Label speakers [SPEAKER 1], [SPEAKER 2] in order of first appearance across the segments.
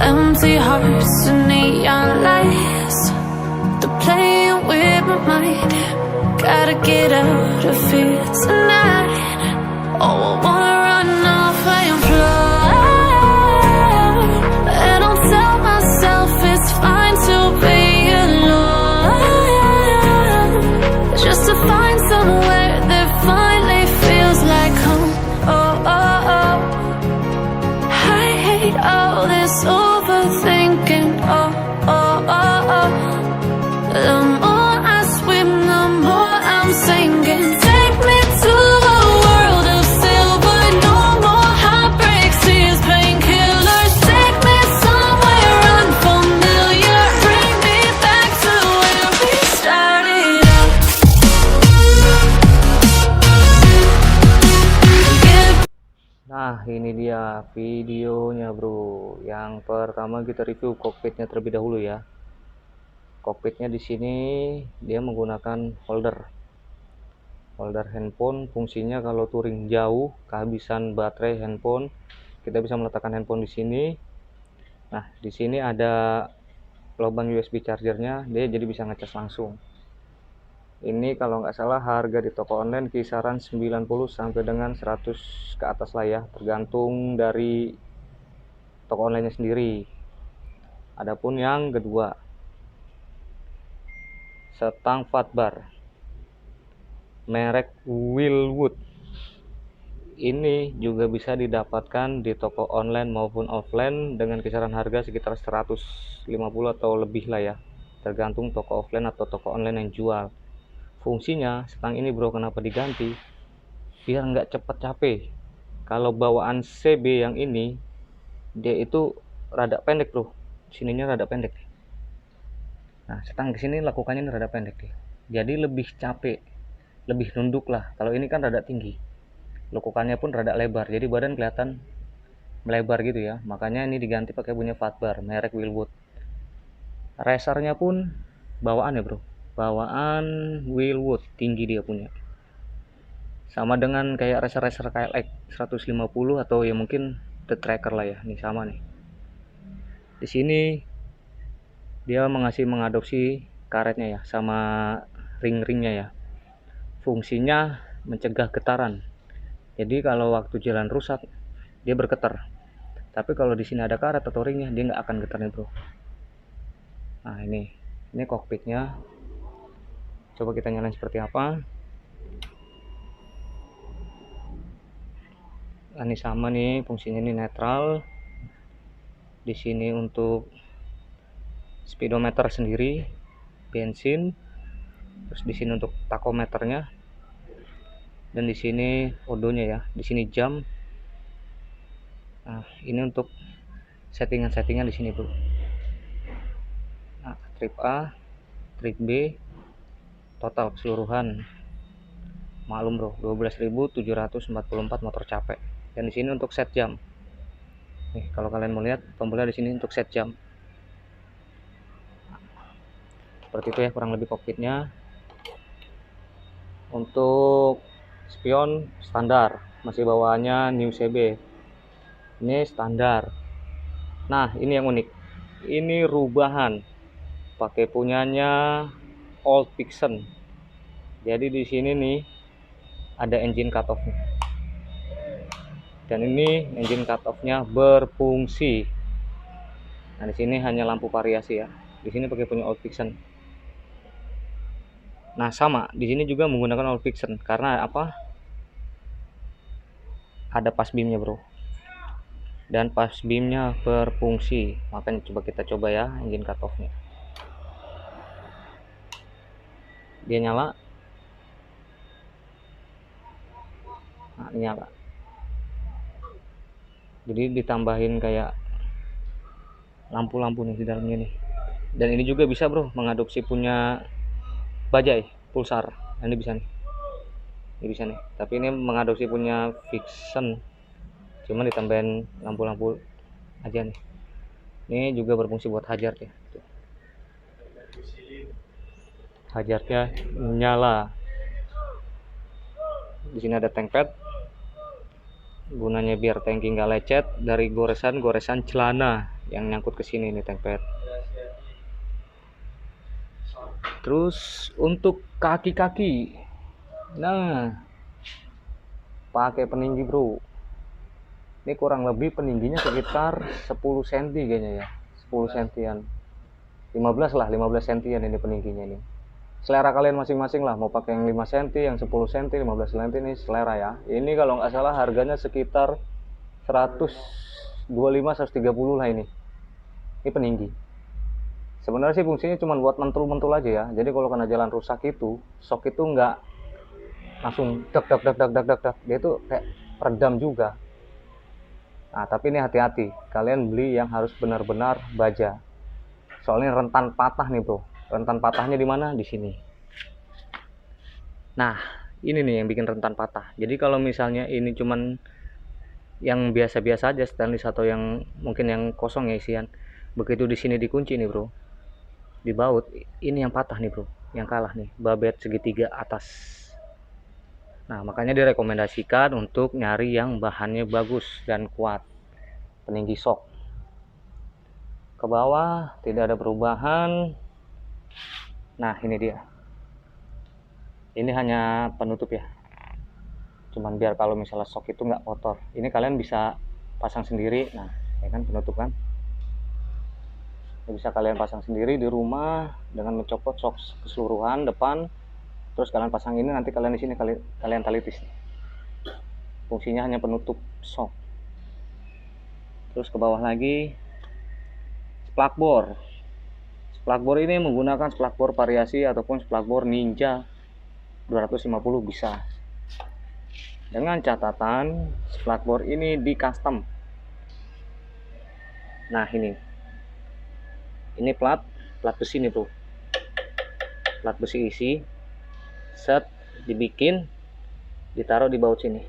[SPEAKER 1] empty hearts and neon lights. They're playing with my mind. Gotta get out of here tonight. Oh, I wanna run off and fly. And I'll tell myself it's fine to be alone, just to find somewhere that finally feels like home. Oh, oh, oh. I hate all this overthinking. Oh, oh, oh, oh. The more I swim, the more I'm sinking. Take me to a world of silver. No more heartbreaks, tears, painkillers. Take me somewhere unfamiliar. Bring me back to where we started out.
[SPEAKER 2] Nah, ini dia videonya bro. Yang pertama kita review cockpitnya terlebih dahulu ya. Cockpitnya di sini dia menggunakan holder handphone. Fungsinya kalau touring jauh, kehabisan baterai handphone, kita bisa meletakkan handphone di sini. Nah, di sini ada lubang USB chargernya, dia jadi bisa ngecas langsung. Ini kalau nggak salah harga di toko online kisaran 90 sampai dengan 100 ke atas lah ya, tergantung dari toko online-nya sendiri. Adapun yang kedua, setang fatbar merek Wilwood. Ini juga bisa didapatkan di toko online maupun offline dengan kisaran harga sekitar 150 atau lebih lah ya, tergantung toko offline atau toko online yang jual. Fungsinya setang ini bro, kenapa diganti? Biar nggak cepet capek. Kalau bawaan CB yang ini, dia itu rada pendek bro, sininya rada pendek. Nah, setang kesini lakukannya ini rada pendek deh, jadi lebih capek, lebih nunduk lah. Kalau ini kan rada tinggi, lekukannya pun rada lebar, jadi badan kelihatan melebar gitu ya. Makanya ini diganti pakai punya fatbar merek Wilwood. Racernya pun bawaan ya bro, bawaan Wilwood, tinggi dia punya. Sama dengan kayak racer-racer KLX 150 atau ya mungkin The Tracker lah ya. Ini sama nih. Di sini dia mengadopsi karetnya ya, sama ring-ringnya ya. Fungsinya mencegah getaran. Jadi kalau waktu jalan rusak dia bergetar. Tapi kalau di sini ada karet atau ringnya, dia nggak akan getar nih bro. Nah ini kokpitnya. Coba kita nyalain seperti apa. Nah, ini sama nih fungsinya, ini netral. Di sini untuk speedometer sendiri, bensin. Terus di sini untuk takometernya. Dan di sini odonya ya. Di sini jam. Nah, ini untuk settingan-settingan di sini, bro. Nah, trip A, trip B, total keseluruhan maklum bro, 12.744 motor capek. Dan di sini untuk set jam. Nih, kalau kalian mau lihat tombolnya di sini untuk set jam. Seperti itu ya kurang lebih kokpitnya. Untuk spion standar, masih bawaannya New CB. Ini standar. Nah, ini yang unik. Ini rubahan. Pakai punyanya Old Vixen. Jadi di sini nih ada engine cutoff-nya. Dan ini engine cutoff-nya berfungsi. Nah, di sini hanya lampu variasi ya. Di sini pakai punya Old Vixen. Nah, sama, di sini juga menggunakan Old Vixen karena apa? Ada pas beamnya, bro. Dan pas beamnya berfungsi. Makanya kita coba ya engine cutoff-nya. Dia nyala. Nah, nyala. Jadi ditambahin kayak lampu-lampu nih di dalamnya nih. Dan ini juga bisa bro mengadopsi punya bajai pulsar. Nah, ini bisa nih. Ini bisa nih. Tapi ini mengadopsi punya Vixen. Cuma ditambahin lampu-lampu aja nih. Ini juga berfungsi buat hazard ya. Hazardnya nyala. Di sini ada tank pad. Gunanya biar tangki nggak lecet dari goresan celana. yang nyangkut ke sini nih tank pad. Terus untuk kaki-kaki, nah pakai peninggi bro. Ini kurang lebih peningginya sekitar 10 cm kayaknya ya, 10 cm-an, 15 lah, 15 cm ini peningginya ini. Selera kalian masing-masing lah, mau pakai yang 5 cm, yang 10 cm, 15 cm, ini selera ya. Ini kalau nggak salah harganya sekitar 125 130 lah ini. Ini peninggi. Sebenarnya sih fungsinya cuma buat mentul-mentul aja ya. Jadi kalau kena jalan rusak itu, shock itu nggak langsung dak dak dak dak dak dak dak. Dia itu kayak peredam juga. Nah, tapi ini hati-hati. Kalian beli yang harus benar-benar baja. Soalnya rentan patah nih, bro. Rentan patahnya di mana? Di sini. Nah, ini nih yang bikin rentan patah. Jadi kalau misalnya ini cuman yang biasa-biasa aja stainless atau yang mungkin yang kosong ya isian, begitu di sini dikunci nih, bro. Di baut, ini yang patah nih, bro. Yang kalah nih, babet segitiga atas. Nah, makanya direkomendasikan untuk nyari yang bahannya bagus dan kuat. Peninggi shock. Ke bawah tidak ada perubahan. Nah, ini dia. Ini hanya penutup ya. Cuman biar kalau misalnya shock itu nggak kotor. Ini kalian bisa pasang sendiri. Nah, ya kan penutup kan. Ini bisa kalian pasang sendiri di rumah dengan mencopot shock keseluruhan depan. Terus kalian pasang ini, nanti kalian di sini kalian talitis. Fungsinya hanya penutup shock. Terus ke bawah lagi splakbor. Splakbor ini menggunakan splakbor variasi ataupun splakbor Ninja 250 bisa. Dengan catatan splakbor ini di custom. Nah, ini plat besi nih, bro. Plat besi isi. Set dibikin, ditaruh di baut sini.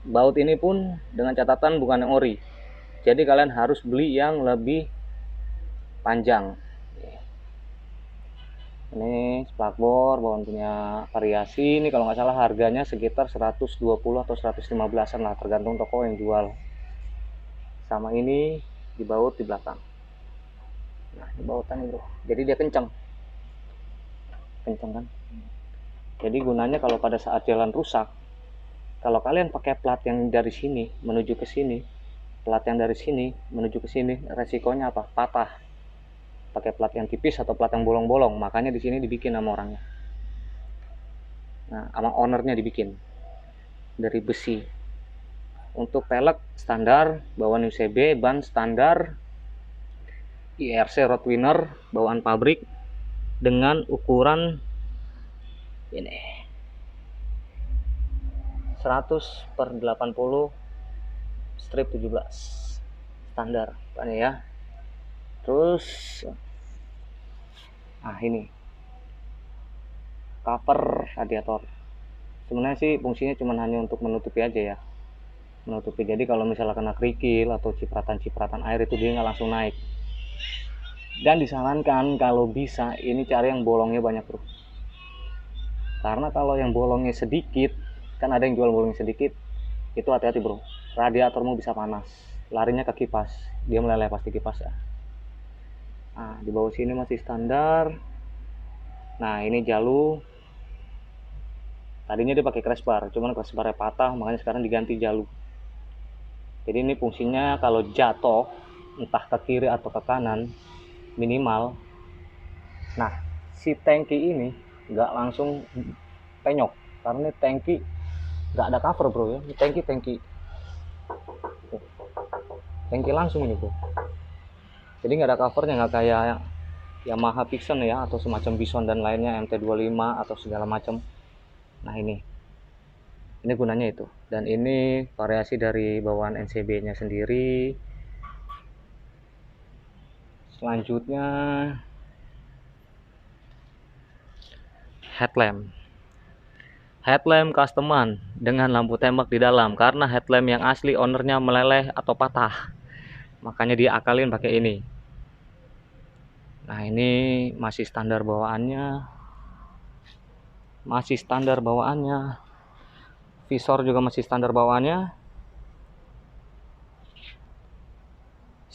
[SPEAKER 2] Baut ini pun dengan catatan bukan yang ori. Jadi kalian harus beli yang lebih panjang. Ini splakbor bawaan punya variasi. Ini kalau nggak salah harganya sekitar 120 atau 115an lah, tergantung toko yang jual. Sama ini di baut di belakang. Nah, ini bautan nih, bro. Jadi dia kencang kan. Jadi gunanya kalau pada saat jalan rusak, kalau kalian pakai plat yang dari sini menuju ke sini, plat yang dari sini menuju ke sini, resikonya apa? Patah. Pakai plat yang tipis atau plat yang bolong-bolong. Makanya di sini dibikin sama orangnya. Nah, sama ownernya dibikin dari besi. Untuk pelek standar bawaan UCB, ban standar IRC Roadwinner bawaan pabrik dengan ukuran ini 100/80 strip 17 standar kan ya. Terus ini cover radiator. Sebenarnya sih fungsinya cuma hanya untuk menutupi aja ya, menutupi. Jadi kalau misalnya kena kerikil atau cipratan air itu dia nggak langsung naik. Dan disarankan kalau bisa ini cari yang bolongnya banyak, bro. Karena kalau yang bolongnya sedikit, kan ada yang jual bolongnya sedikit, itu hati-hati, bro. Radiatormu bisa panas, larinya ke kipas, dia meleleh pasti kipas ya. Nah, di bawah sini masih standar. Nah, ini jalu. Tadinya dia pakai crossbar, cuman crossbarnya patah, makanya sekarang diganti jalu. Jadi ini fungsinya kalau jatuh, entah ke kiri atau ke kanan, minimal. Nah, si tangki ini nggak langsung penyok, karena ini tangki nggak ada cover, bro ya. Ini tangki langsung ini, bro. Jadi nggak ada covernya, nggak kayak Yamaha Pixon ya, atau semacam Bison dan lainnya, MT25 atau segala macam. Nah, ini gunanya itu. Dan ini variasi dari bawaan NCB nya sendiri. Selanjutnya headlamp customan dengan lampu tembak di dalam, karena headlamp yang asli ownernya meleleh atau patah, makanya diakalin pakai ini. Nah, ini masih standar bawaannya, visor juga masih standar bawaannya.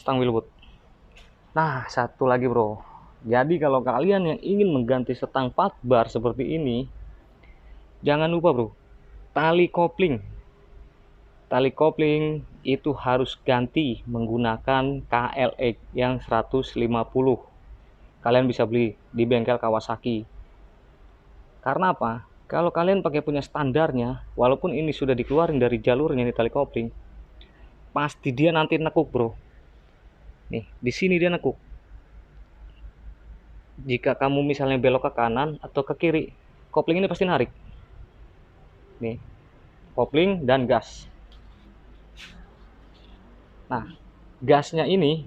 [SPEAKER 2] stang Wilwood. Nah, satu lagi bro, jadi kalau kalian yang ingin mengganti stang fat bar seperti ini, jangan lupa bro, tali kopling itu harus ganti menggunakan KLX yang 150. Kalian bisa beli di bengkel Kawasaki. Karena apa? Kalau kalian pakai punya standarnya, walaupun ini sudah dikeluarin dari jalurnya nih tali kopling, pasti dia nanti nekuk bro. Nih, di sini dia nekuk. Jika kamu misalnya belok ke kanan atau ke kiri, kopling ini pasti narik. Nih, kopling dan gas. Nah, gasnya ini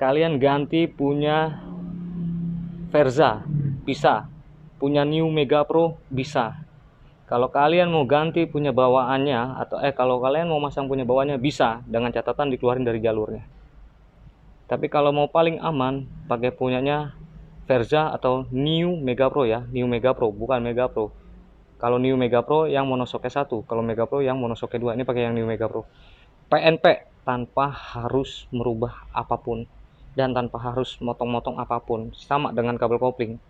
[SPEAKER 2] kalian ganti punya Verza, bisa. Punya New Mega Pro, bisa. Kalau kalian mau ganti punya bawaannya, atau kalau kalian mau masang punya bawaannya, bisa. Dengan catatan dikeluarin dari jalurnya. Tapi kalau mau paling aman, pakai punyanya Verza atau New Mega Pro ya. New Mega Pro, bukan Mega Pro. Kalau New Mega Pro yang monosoke 1, kalau Mega Pro yang monosoke 2. Ini pakai yang New Mega Pro. PNP tanpa harus merubah apapun dan tanpa harus motong-motong apapun, sama dengan kabel kopling.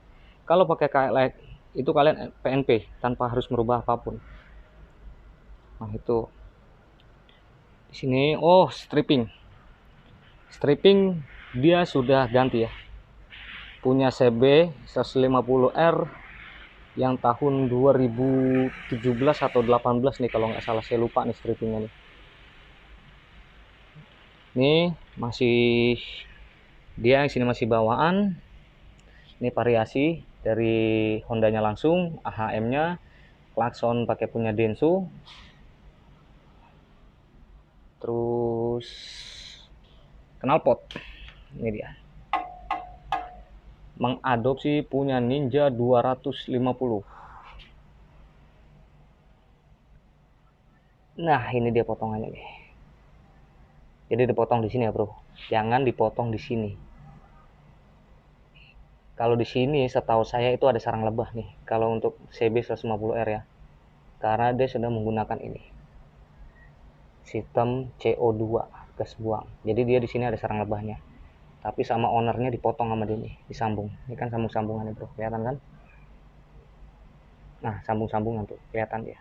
[SPEAKER 2] Kalau pakai KLX itu kalian PNP tanpa harus merubah apapun. Nah, itu di sini stripping dia sudah ganti ya, punya CB 150R yang tahun 2017 atau 18 nih kalau nggak salah, saya lupa nih strippingnya nih. Ini masih dia yang sini masih bawaan. Ini variasi dari Hondanya langsung, AHM-nya, klakson pakai punya Denso. Terus knalpot. Ini dia. Mengadopsi punya Ninja 250. Nah, ini dia potongannya nih. Jadi dipotong di sini ya, bro. Jangan dipotong di sini. Kalau di sini setahu saya itu ada sarang lebah nih. Kalau untuk CB 150R ya. Karena dia sudah menggunakan ini. Sistem CO2, gas buang. Jadi dia di sini ada sarang lebahnya. Tapi sama ownernya dipotong sama dia nih, disambung. Ini kan sambung-sambungan nih, bro. Kelihatan kan? Nah, sambung-sambungan tuh, kelihatan dia.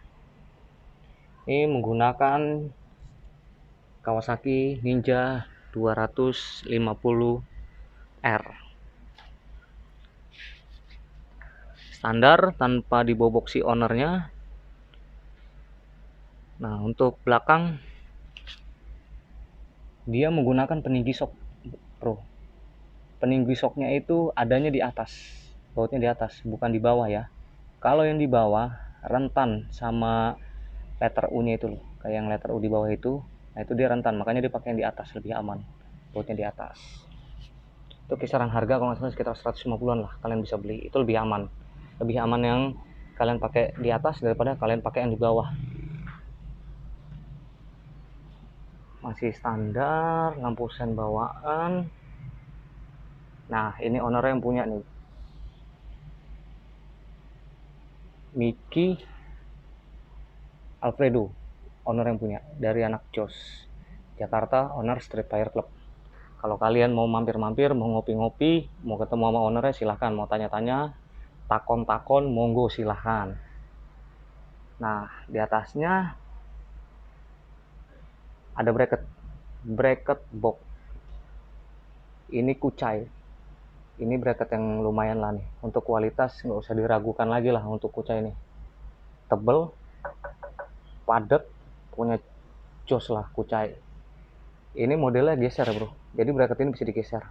[SPEAKER 2] Ini menggunakan Kawasaki Ninja 250R. Standar tanpa diboboksi ownernya. Nah, untuk belakang dia menggunakan peninggi sok, bro. Peninggi soknya itu adanya di atas, bautnya di atas, bukan di bawah ya. Kalau yang di bawah rentan sama letter U-nya itu loh, kayak yang letter U di bawah itu. Nah, itu dia rentan, makanya dia pakai yang di atas, lebih aman. Bautnya di atas. Itu kisaran harga kalau nggak salah sekitar 150-an lah, kalian bisa beli. Itu lebih aman. Lebih aman yang kalian pakai di atas daripada kalian pakai yang di bawah. Masih standar, lampu sen bawaan. Nah, ini owner yang punya nih. Miki Alfredo, owner yang punya, dari anak Jos Jakarta, owner Street Tire Club. Kalau kalian mau mampir-mampir, mau ngopi-ngopi, mau ketemu sama ownernya, silahkan. Mau tanya-tanya, takon-takon, monggo silahkan. Nah, di atasnya ada bracket box. Ini kucai. Ini bracket yang lumayan lah nih. Untuk kualitas nggak usah diragukan lagi lah untuk kucai ini. Tebel, padat, punya jos lah kucai. Ini modelnya geser bro. Jadi bracket ini bisa digeser.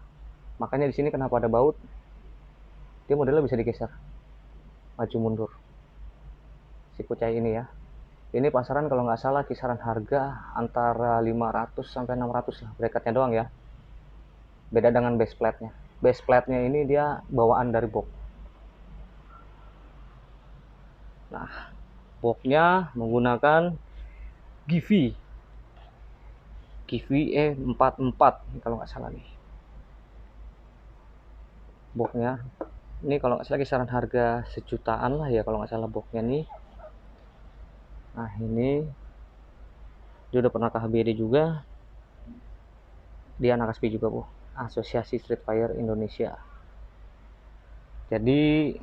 [SPEAKER 2] Makanya di sini kenapa ada baut? Dia modelnya bisa digeser. Maju mundur. Si kucai ini ya. Ini pasaran kalau nggak salah kisaran harga antara 500 sampai 600 lah bracketnya doang ya. Beda dengan base plate-nya. Base plate-nya ini dia bawaan dari box. Nah, boxnya menggunakan Givi E44 kalau nggak salah nih. Boxnya ini kalau nggak salah kisaran harga sejutaan lah ya kalau nggak salah boxnya nih. Nah, ini dia udah pernah ke HBD juga. Dia anak ASFI juga, Bu, Asosiasi Street Fighter Indonesia. Jadi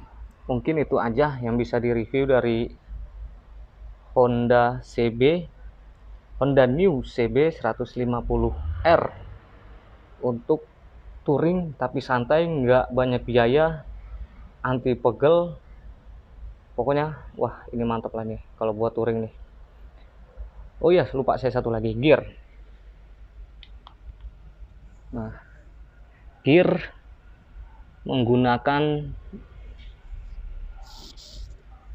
[SPEAKER 2] mungkin itu aja yang bisa direview dari Honda New CB 150R untuk touring tapi santai, nggak banyak biaya, anti pegel. Pokoknya wah, ini mantap lah nih kalau buat touring nih. Oh iya, lupa saya satu lagi, gear. Nah, gear menggunakan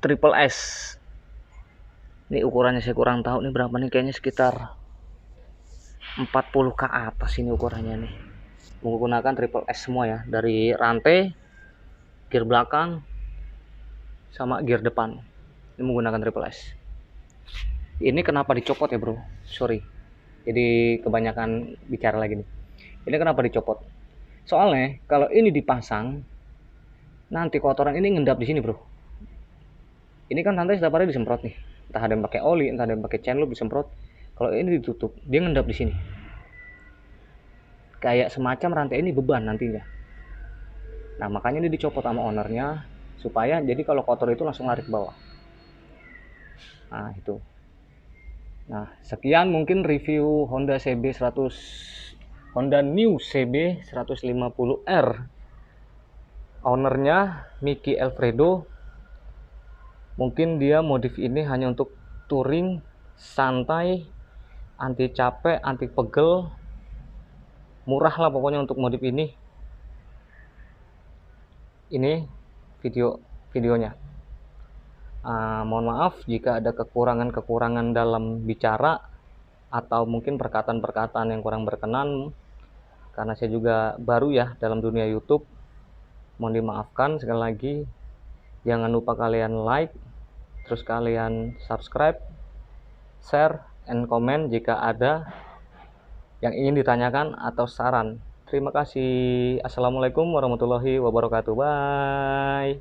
[SPEAKER 2] Triple S. Ini ukurannya saya kurang tahu nih berapa nih, kayaknya sekitar 40 ke atas ini ukurannya nih. Menggunakan Triple S semua ya, dari rantai, gear belakang, sama gear depan. Ini menggunakan Triple S. Ini kenapa dicopot ya, bro? Sorry, jadi kebanyakan bicara lagi nih. Ini kenapa dicopot? Soalnya kalau ini dipasang, nanti kotoran ini ngendap di sini, bro. Ini kan rantai setiap hari disemprot nih. Entah ada yang pakai oli, entah ada yang pakai chain loop disemprot. Kalau ini ditutup, dia ngendap di sini. Kayak semacam rantai ini beban nantinya. Nah, makanya ini dicopot sama ownernya supaya jadi kalau kotor itu langsung lari ke bawah. Nah, itu. Nah, sekian mungkin review Honda New CB 150R. Ownernya Mickey Alfredo. Mungkin dia modif ini hanya untuk touring, santai, anti capek, anti pegel. Murah lah pokoknya untuk modif ini. Ini videonya. Mohon maaf jika ada kekurangan dalam bicara atau mungkin perkataan-perkataan yang kurang berkenan, karena saya juga baru ya dalam dunia YouTube. Mohon dimaafkan sekali lagi. Jangan lupa kalian like, terus kalian subscribe, share, and comment jika ada yang ingin ditanyakan atau saran. Terima kasih. Assalamualaikum warahmatullahi wabarakatuh. Bye.